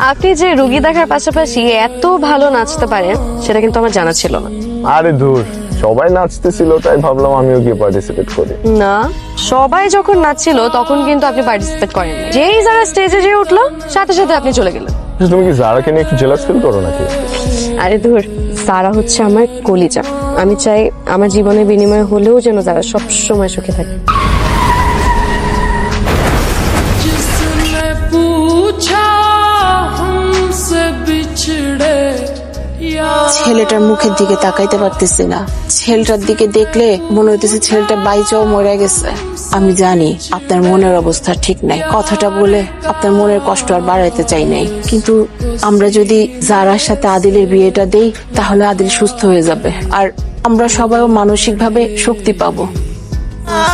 আপনি যে রুগী দেখার পাশাপাশি এত ভালো নাচতে পারেন সেটা কিন্তু আমার জানা ছিল না। আরে ধুর, সবাই নাচতেছিল তাই ভাবলাম আমিও গিয়ে পার্টিসিপেট করি। না, সবাই যখন নাচছিল তখন কিন্তু আপনি পার্টিসিপেট করেন। যেই যারা স্টেজে যে উঠলো সাথে সাথে আপনি চলে গেলেন। তুমি কি যারাকে নিয়ে একটু জেলাস ফিল করো নাকি? আরে ধুর, সারা হচ্ছে আমার কলিজা। আমি চাই আমার জীবনের বিনিময়ে হলেও যেন যারা সবসময় সুখে থাকে। ছেলেটার মুখের দিকে তাকাইতে পারতেছি না। ছেলেটার দিকে দেখলে মনে হইতেছে ছেলেটা বাইচাও মরে গেছে। আমি জানি আপনার মনের অবস্থা ঠিক নাই, কথাটা বলে আপনার মনের কষ্ট আর বাড়াইতে চাই নাই, কিন্তু আমরা যদি যারার সাথে আদিলের বিয়েটা দেই তাহলে আদিল সুস্থ হয়ে যাবে আর আমরা সবাইও মানসিকভাবে শক্তি পাবো।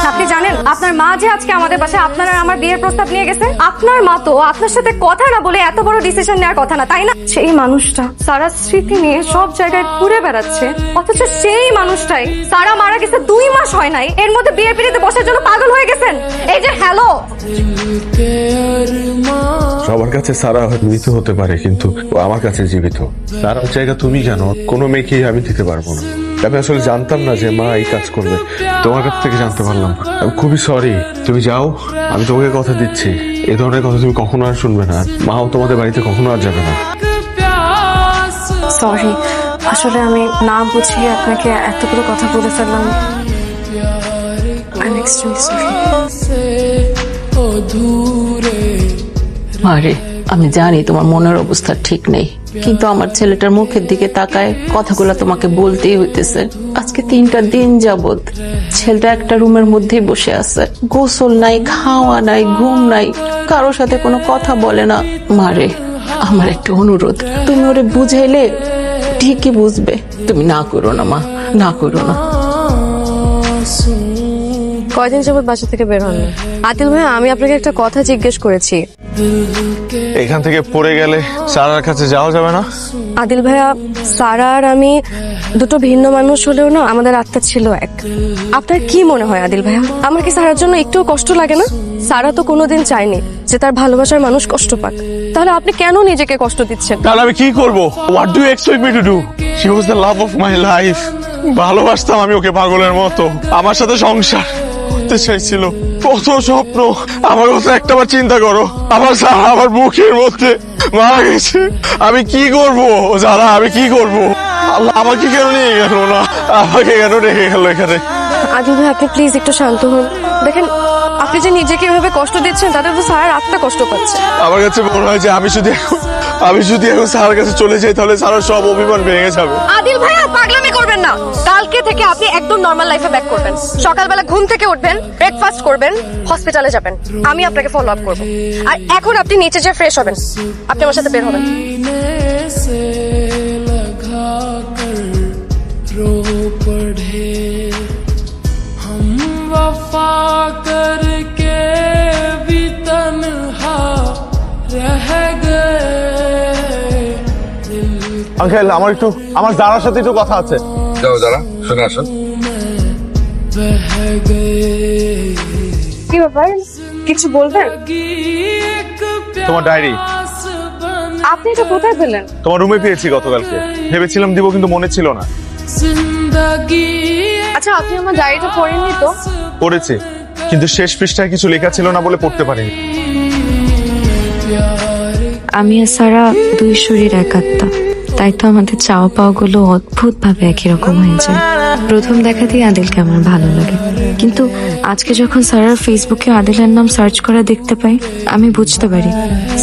আপনি জানেন আপনার মা যে আজকে আমাদের বাসায় আপনার আর আমার বিয়ের প্রস্তাব নিয়ে গেছে? আপনার মা তো আপনার সাথে কথা না বলে এত বড় ডিসিশন নেওয়ার কথা না, তাই না? সেই মানুষটা সারা স্মৃতি নিয়ে সব জায়গায় ঘুরে বেড়াচ্ছে, অথচ সেই মানুষটাই সারা মারা গেছে 2 মাস হয় নাই, এর মধ্যে বিয়ে পিড়িতে বসার জন্য পাগল হয়ে গেছেন। এই যে হ্যালো, সবার কাছে সারা মৃত হতে পারে কিন্তু ও আমার কাছে জীবিত। সারার জায়গা তুমি জানো, কোনো মেয়েকেই আমি দিতে পারবো না। আমি আসলে জানতাম না যে মা এই কাজ করবে, তোমার কাছ থেকে জানতে পারলাম। আমি খুবই সরি, তুমি যাও, আমি তোমাকে কথা দিচ্ছি এই ধরনের কথা তুমি কখনো আর শুনবে না, মাও তোমাদের বাড়িতে কখনো আর যাবে না। সরি, আসলে আমি না বুঝিয়ে আপনাকে এতগুলো কথা বলে ফেললাম। আরে আমি জানি তোমার মনের অবস্থা ঠিক নেই, কিন্তু আমার ছেলেটার মুখের দিকে তাকায় কথাগুলো তোমাকে বলতেই হইতেছে। আজকে 3টা দিন যাবত ছেলেটা একটা রুমের মধ্যেই বসে আছে, গোসল নাই, খাওয়া নাই, ঘুম নাই, কারোর সাথে কোনো কথা বলে না। মারে, আমার একটা অনুরোধ, তুমি ওরে বুঝাইলে ঠিকই বুঝবে। তুমি না করো না মা, না করো না। কয়দিন যাবত বাসা থেকে বের হন? আদিল ভাই, আমি আপনাকে একটা কথা জিজ্ঞেস করেছি। এখান থেকে পড়ে গেলে সারার কাছে যাওয়া যাবে না? আদিল ভাইয়া, সারা আর আমি দুটো ভিন্ন মানুষ হলেও না আমাদের আত্মা ছিল এক। আপনার কি মনে হয় আদিল ভাইয়া, আমার কি সারার জন্য একটু কষ্ট লাগে না? সারা তো কোনোদিন চায়নি যে তার ভালোবাসার মানুষ কষ্ট পাক, তাহলে আপনি কেন নিজেকে কষ্ট দিচ্ছেন? তাহলে আমি কি করব? What do you expect me to do? She was the love of my life. ভালোবাসতাম আমি ওকে পাগলের মতো, আমার সাথে সংসার করতে চাইছিল। কত স্বপ্ন, আমার কথা একটাবার চিন্তা করো। আমার সারা আমার বুকের মধ্যে মারা গেছে, আমি কি করব? যারা আমি কি করব? আল্লাহ আমাকে কেন নিয়ে গেল না, আমাকে কেন রেখে গেল এখানে? আদিল ভাই, আপনি প্লিজ একটু শান্ত হন। দেখেন, আপনি যে নিজেকে এভাবে কষ্ট দিচ্ছেন তাতে তো সারার আত্মা কষ্ট পাচ্ছে। আমার কাছে মনে হয় যে আমি যদি এখন সারার কাছে চলে যাই তাহলে সারার সব অভিমান ভেঙে যাবে। আদিল ভাই, পাগলামি করবেন না। কালকে থেকে আপনি একদম নরমাল লাইফে ব্যাক করবেন। সকালবেলা ঘুম থেকে উঠবেন, ব্রেকফাস্ট করবেন, হসপিটালে যাবেন, আমি আপনাকে ফলো আপ করব। আর এখন আপনি নিচে যেয়ে ফ্রেশ হবেন, আপনি আমার সাথে বের হবেন। আঙ্কেল, আমার যারার সাথে একটু কথা আছে। যাও যারা, শুনে আসো। কি ব্যাপার, কিছু বলবেন? তোমার ডায়েরি। আপনি এটা কোথায় পেলেন? তোমার রুমে পেয়েছি গতকালকে, ভেবেছিলাম দিব কিন্তু মনে ছিল না। আচ্ছা, আপনি আমার ডায়েরিটা পড়েননি তো? পড়েছি, কিন্তু শেষ পৃষ্ঠায় কিছু লেখা ছিল না বলে পড়তে পারিনি। আমি আর সারা 2 শরীর এক আত্মা, তাই তো আমাদের চাওয়া পাওয়া গুলো অদ্ভুত ভাবে একই রকম হয়ে যায়। প্রথম দেখাতেই আদিলকে আমার ভালো লাগে, কিন্তু আজকে যখন সারার ফেসবুকে আদিলের নাম সার্চ করা দেখতে পাই, আমি বুঝতে পারি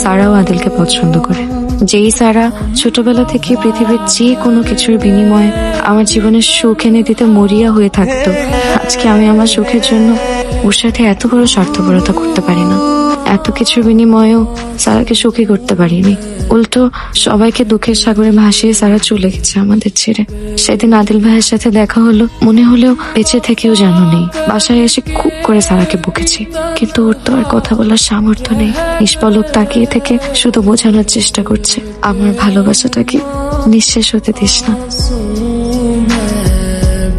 সারাও আদিলকে পছন্দ করে। যেই সারা ছোটবেলা থেকে পৃথিবীর যে কোনো কিছুর বিনিময়ে আমার জীবনের সুখ এনে দিতে মরিয়া হয়ে থাকতো, আজকে আমি আমার সুখের জন্য ওর সাথে এত বড় স্বার্থপরতা করতে পারি না। এত কিছুর বিনিময়েও সারাকে সুখী করতে পারিনি, উল্টো সবাইকে দুঃখের সাগরে ভাসিয়ে সারা চলে গেছে আমাদের ছেড়ে। সেদিন আদিল ভাইয়ের সাথে দেখা হলো, মনে হলেও বেঁচে থেকেও জানো নেই। বাসায় এসে খুব করে সারাকে বকেছি, কিন্তু ওর তো আর কথা বলার সামর্থ্য নেই। নিষ্পলক তাকিয়ে থেকে শুধু বোঝানোর চেষ্টা করছে, আমার ভালোবাসাটাকে নিঃশেষ হতে দিস না।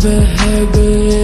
बहक